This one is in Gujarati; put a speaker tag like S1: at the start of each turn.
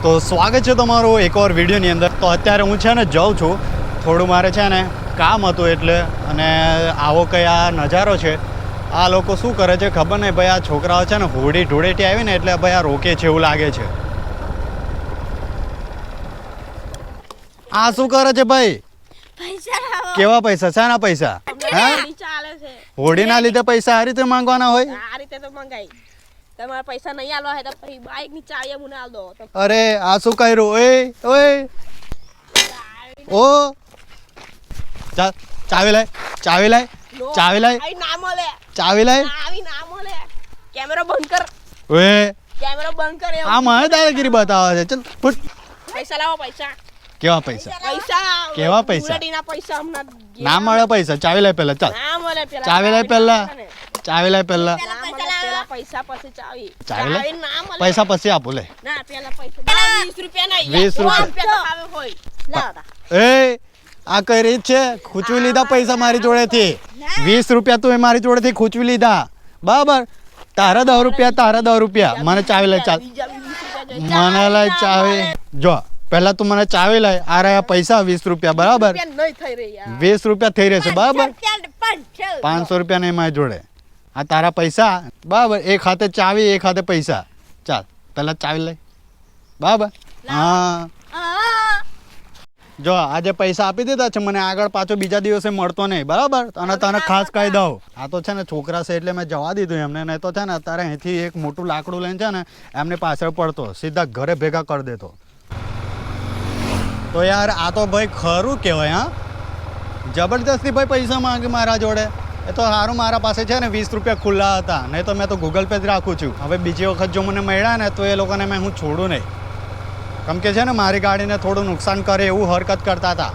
S1: તો સ્વાગત છે તમારું એક ઓર વિડીયોની અંદર. તો અત્યારે હું છે ને જાઉં છું, થોડું મારે છે ને કામ હતું એટલે, અને આવો કંઈ આ નજારો છે. આ લોકો શું કરે છે ખબર નહીં ભાઈ, આ છોકરાઓ છે ને હોળી ધૂળેટી આવી ને એટલે ભાઈ આ રોકે છે એવું લાગે છે. આ શું કરે છે ભાઈ? કેવા પૈસા? શાના પૈસા? હોળીના લીધે પૈસા આ રીતે માંગવાના હોય?
S2: આ રીતે તો મંગાઈ. તમારા પૈસા નહીં આલવા હોય તો પછી બાઈક ની ચાવી મને આલ દો.
S1: અરે આ શું કર્યું? ઓય ઓ ચાવી લાય, ચાવી લાય, ચાવી લાય,
S2: આઈ ના મળે,
S1: ચાવી લાય.
S2: આવી ના મળે. કેમેરો બંધ કર,
S1: ઓએ
S2: કેમેરો બંધ કર.
S1: આ મને દાદાગીરી બતાવે છે. ચલ ફૂટ.
S2: પૈસા લાવો. પૈસા
S1: કેવા પૈસા?
S2: પૈસા
S1: કેવા પૈસા?
S2: ઉડાડીના પૈસા હમણાં
S1: ના મળે પૈસા. ચાવી લાય પહેલા. ચાલ
S2: ના મળે. પેલા
S1: ચાવી લાય પહેલા, ચાવી લાય પહેલા.
S2: પેલા પૈસા પછી ચાવી.
S1: ચાવી લાય.
S2: ના મળે.
S1: પૈસા પછી આપો. લે
S2: ના પેલા પૈસા 20 રૂપિયા નહીં.
S1: 20 રૂપિયા
S2: આવે હોય. લાવતા.
S1: એ આ કઈ રીત છે? ખૂંચવી લીધા પૈસા મારી જોડેથી. 20 રૂપિયા તું મારી જોડેથી ખૂંચવી લીધા, બરાબર? તારા 10 રૂપિયા, તારા 10 રૂપિયા. મને ચાવી લઈ. ચાલ મને લઈ ચાવી. જો પહેલા તું મને ચાવી લઈ. આ રહ્યા પૈસા 20 રૂપિયા, બરાબર? 20 રૂપિયા થઈ રહેશે, બરાબર? 500 રૂપિયા નહીં મારી જોડે. આ તારા પૈસા, બરાબર? એક હાથે ચાવી, એક હાથે પૈસા. ચાલ પહેલા ચાવી લઈ, બરાબર? હા જો આજે પૈસા આપી દીધા છે, મને આગળ પાછો બીજા દિવસે મળતો નહીં, બરાબર? અને તને ખાસ કહી દઉં, આ તો છે ને છોકરા છે એટલે મેં જવા દીધું એમને. નહીં તો છે ને અત્યારે અહીંથી એક મોટું લાકડું લઈને છે ને એમની પાછળ પડતો, સીધા ઘરે ભેગા કરી દેતો. તો યાર આ તો ભાઈ ખરું કહેવાય. હા, જબરદસ્તી ભાઈ પૈસા માંગે મારા જોડે. એ તો સારું મારા પાસે છે ને 20 રૂપિયા ખુલ્લા હતા, નહીં તો મેં તો ગૂગલ પે જ રાખું છું. હવે બીજી વખત જો મને મળ્યા ને તો એ લોકોને મેં હું છોડું નહીં, કેમ કે છે ને મારી ગાડીને થોડું નુકસાન કરે એવું હરકત કરતા હતા.